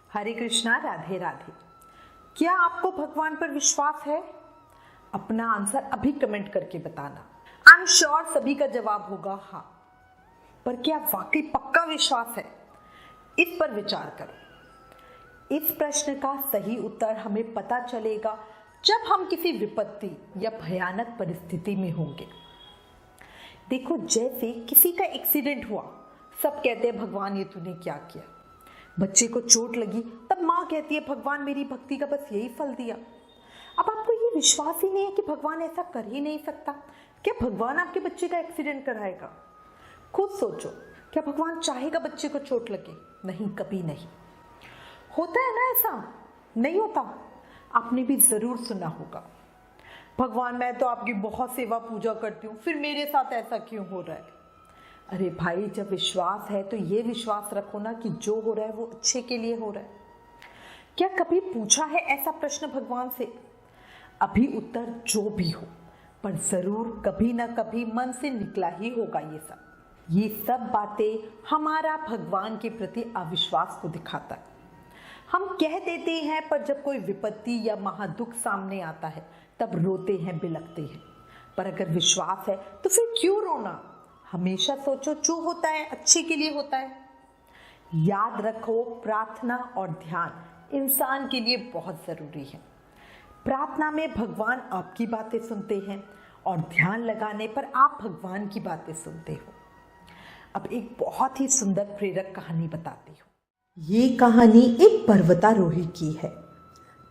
हरे कृष्णा, राधे राधे। क्या आपको भगवान पर विश्वास है? अपना आंसर अभी कमेंट करके बताना। आई एम श्योर सभी का जवाब होगा हाँ। पर क्या वाकई पक्का विश्वास है? इस पर विचार करो। इस प्रश्न का सही उत्तर हमें पता चलेगा जब हम किसी विपत्ति या भयानक परिस्थिति में होंगे। देखो, जैसे किसी का एक्सीडेंट हुआ, सब कहते हैं भगवान ये तूने क्या किया। बच्चे को चोट लगी, तब माँ कहती है भगवान मेरी भक्ति का बस यही फल दिया। अब आपको ये विश्वास ही नहीं है कि भगवान ऐसा कर ही नहीं सकता। क्या भगवान आपके बच्चे का एक्सीडेंट कराएगा? खुद सोचो, क्या भगवान चाहेगा बच्चे को चोट लगे? नहीं, कभी नहीं। होता है ना ऐसा? नहीं होता। आपने भी जरूर सुना होगा, भगवान मैं तो आपकी बहुत सेवा पूजा करती हूँ, फिर मेरे साथ ऐसा क्यों हो रहा है? अरे भाई, जब विश्वास है तो ये विश्वास रखो ना कि जो हो रहा है वो अच्छे के लिए हो रहा है। क्या कभी पूछा है ऐसा प्रश्न भगवान से? अभी उत्तर जो भी हो, पर जरूर कभी ना कभी मन से निकला ही होगा ये सब बातें हमारा भगवान के प्रति अविश्वास को दिखाता है। हम कह देते हैं, पर जब कोई विपत्ति या महादुख सामने आता है तब रोते हैं, बिलखते हैं। पर अगर विश्वास है तो फिर क्यों रोना? हमेशा सोचो जो होता है अच्छे के लिए होता है। याद रखो, प्रार्थना और ध्यान इंसान के लिए बहुत जरूरी है। प्रार्थना में भगवान आपकी बातें सुनते हैं और ध्यान लगाने पर आप भगवान की बातें सुनते हो। अब एक बहुत ही सुंदर प्रेरक कहानी बताती हूँ। ये कहानी एक पर्वतारोही की है।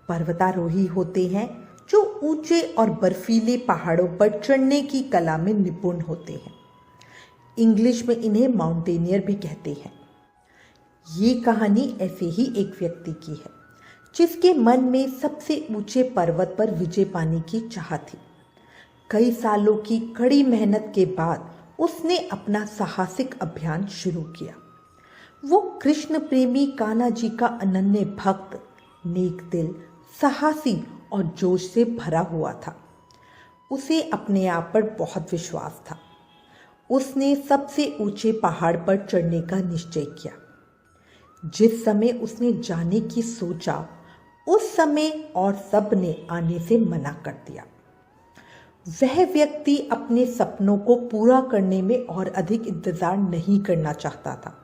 पर्वतारोही होते हैं जो ऊंचे और बर्फीले पहाड़ों पर चढ़ने की कला में निपुण होते हैं। इंग्लिश में इन्हें माउंटेनियर भी कहते हैं। ये कहानी ऐसे ही एक व्यक्ति की है जिसके मन में सबसे ऊंचे पर्वत पर विजय पाने की चाह थी। कई सालों की कड़ी मेहनत के बाद उसने अपना साहसिक अभियान शुरू किया। वो कृष्ण प्रेमी कान्हा जी का अनन्य भक्त, नेक दिल, साहसी और जोश से भरा हुआ था। उसे अपने आप पर बहुत विश्वास था। उसने सबसे ऊंचे पहाड़ पर चढ़ने का निश्चय किया। जिस समय उसने जाने की सोचा, उस समय और सब ने आने से मना कर दिया। वह व्यक्ति अपने सपनों को पूरा करने में और अधिक इंतजार नहीं करना चाहता था,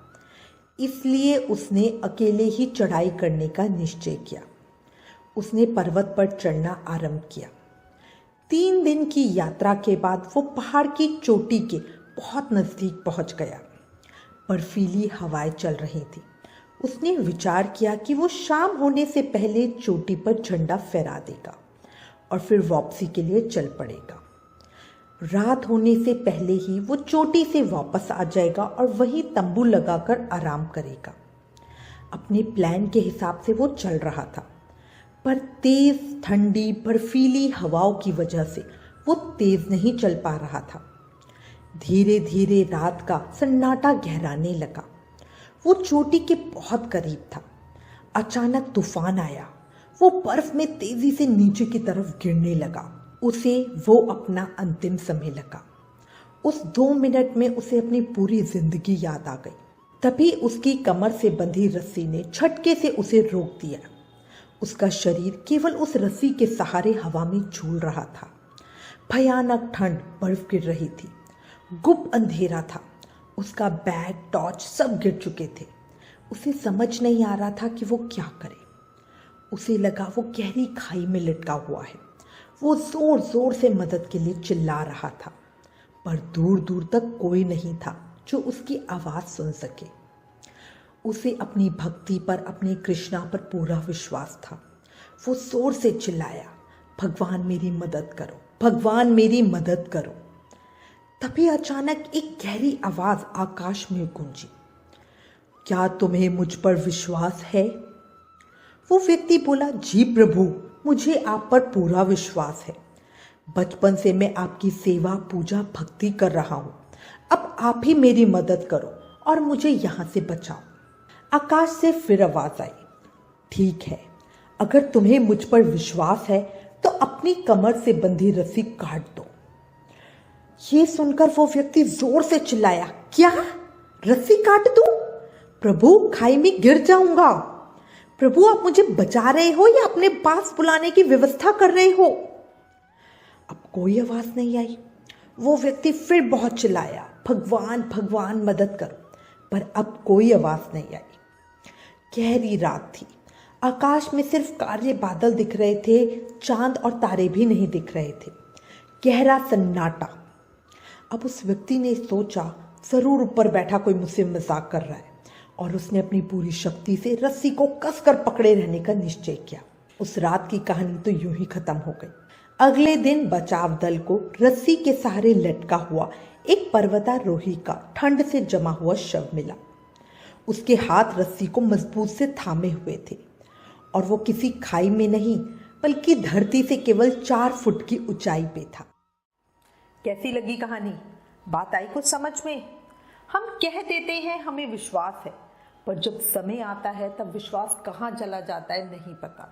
इसलिए उसने अकेले ही चढ़ाई करने का निश्चय किया। उसने पर्वत पर चढ़ना आरंभ किया। 3 दिन की यात्रा के बाद वो पहाड़ की चोटी के बहुत नजदीक पहुंच गया। बर्फीली हवाएं चल रही थी। उसने विचार किया कि वो शाम होने से पहले चोटी पर झंडा फहरा देगा और फिर वापसी के लिए चल पड़ेगा। रात होने से पहले ही वो चोटी से वापस आ जाएगा और वहीं तंबू लगाकर आराम करेगा। अपने प्लान के हिसाब से वो चल रहा था, पर तेज ठंडी बर्फीली हवाओं की वजह से वो तेज नहीं चल पा रहा था। धीरे धीरे रात का सन्नाटा गहराने लगा। वो चोटी के बहुत करीब था। अचानक तूफान आया। वो बर्फ में तेजी से नीचे की तरफ गिरने लगा। उसे वो अपना अंतिम समय लगा। उस 2 मिनट में उसे अपनी पूरी जिंदगी याद आ गई। तभी उसकी कमर से बंधी रस्सी ने झटके से उसे रोक दिया। उसका शरीर केवल उस रस्सी के सहारे हवा में झूल रहा था। भयानक ठंड, बर्फ गिर रही थी। गुप्त अंधेरा था। उसका बैग, टॉर्च सब गिर चुके थे। उसे समझ नहीं आ रहा था कि वो क्या करे। उसे लगा वो गहरी खाई में लटका हुआ है। वो जोर जोर से मदद के लिए चिल्ला रहा था, पर दूर दूर तक कोई नहीं था जो उसकी आवाज़ सुन सके। उसे अपनी भक्ति पर, अपने कृष्णा पर पूरा विश्वास था। वो जोर से चिल्लाया, भगवान मेरी मदद करो, भगवान मेरी मदद करो। तभी अचानक एक गहरी आवाज आकाश में गूंजी, क्या तुम्हें मुझ पर विश्वास है? वो व्यक्ति बोला, जी प्रभु, मुझे आप पर पूरा विश्वास है। बचपन से मैं आपकी सेवा, पूजा, भक्ति कर रहा हूँ। अब आप ही मेरी मदद करो और मुझे यहाँ से बचाओ। आकाश से फिर आवाज आई, ठीक है, अगर तुम्हें मुझ पर विश्वास है तो अपनी कमर से बंधी रस्सी काट दो। ये सुनकर वो व्यक्ति जोर से चिल्लाया, क्या? रस्सी काट दूं? प्रभु, खाई में गिर जाऊंगा। प्रभु आप मुझे बचा रहे हो या अपने पास बुलाने की व्यवस्था कर रहे हो? अब कोई आवाज नहीं आई। वो व्यक्ति फिर बहुत चिल्लाया, भगवान भगवान मदद करो, पर अब कोई आवाज नहीं आई। गहरी रात थी, आकाश में सिर्फ काले बादल दिख रहे थे, चांद और तारे भी नहीं दिख रहे थे। गहरा सन्नाटा। अब उस व्यक्ति ने सोचा जरूर ऊपर बैठा कोई मुझसे मजाक कर रहा है, और उसने अपनी पूरी शक्ति से रस्सी को कसकर पकड़े रहने का निश्चय किया। उस रात की कहानी तो यूं ही खत्म हो गई। अगले दिन बचाव दल को रस्सी के सहारे लटका हुआ एक पर्वतारोही का ठंड से जमा हुआ शव मिला। उसके हाथ रस्सी को मजबूत से थामे हुए थे, और वो किसी खाई में नहीं बल्कि धरती से केवल 4 फुट की ऊंचाई पे था। कैसी लगी कहानी? बात आई कुछ समझ में? हम कह देते हैं हमें विश्वास है, पर जब समय आता है तब विश्वास कहाँ चला जाता है नहीं पता।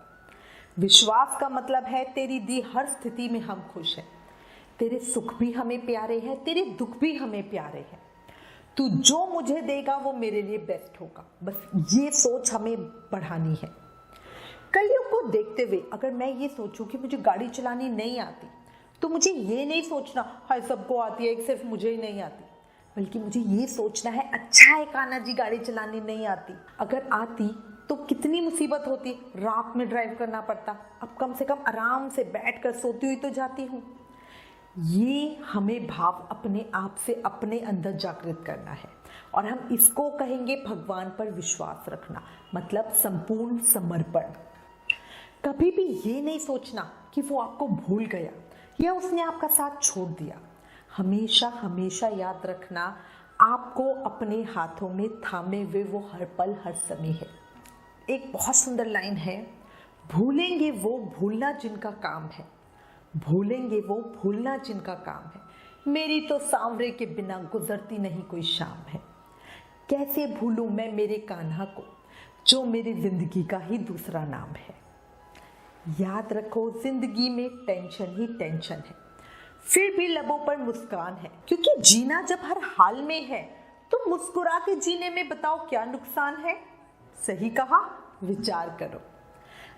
विश्वास का मतलब है तेरी दी हर स्थिति में हम खुश हैं, तेरे सुख भी हमें प्यारे हैं, तेरे दुख भी हमें प्यारे हैं। तू जो मुझे देगा वो मेरे लिए बेस्ट होगा, बस ये सोच हमें बढ़ानी है। कलयुग को देखते हुए अगर मैं ये सोचूं कि मुझे गाड़ी चलानी नहीं आती, तो मुझे ये नहीं सोचना हाय सबको आती है एक सिर्फ मुझे ही नहीं आती, बल्कि मुझे ये सोचना है अच्छा है कान्हा जी गाड़ी चलानी नहीं आती, अगर आती तो कितनी मुसीबत होती, रात में ड्राइव करना पड़ता, अब कम से कम आराम से बैठकर सोती हुई तो जाती हूँ। ये हमें भाव अपने आप से अपने अंदर जागृत करना है, और हम इसको कहेंगे भगवान पर विश्वास रखना, मतलब संपूर्ण समर्पण। कभी भी ये नहीं सोचना कि वो आपको भूल गया या उसने आपका साथ छोड़ दिया। हमेशा हमेशा याद रखना आपको अपने हाथों में थामे हुए वो हर पल हर समय है। एक बहुत सुंदर लाइन है, भूलेंगे वो भूलना जिनका काम है, भूलेंगे वो भूलना जिनका काम है, मेरी तो सांवरे के बिना गुजरती नहीं कोई शाम है। कैसे भूलूं मैं मेरे कान्हा को जो मेरी जिंदगी का ही दूसरा नाम है। याद रखो जिंदगी में टेंशन ही टेंशन है, फिर भी लबों पर मुस्कान है, क्योंकि जीना जब हर हाल में है तो मुस्कुरा के जीने में बताओ क्या नुकसान है। सही कहा, विचार करो।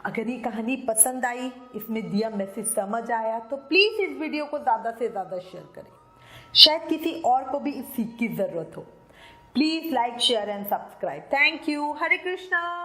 अगर ये कहानी पसंद आई, इसमें दिया मैसेज समझ आया, तो प्लीज इस वीडियो को ज्यादा से ज्यादा शेयर करें, शायद किसी और को भी इस सीख की जरूरत हो। Please like share and subscribe. Thank you. Hare Krishna.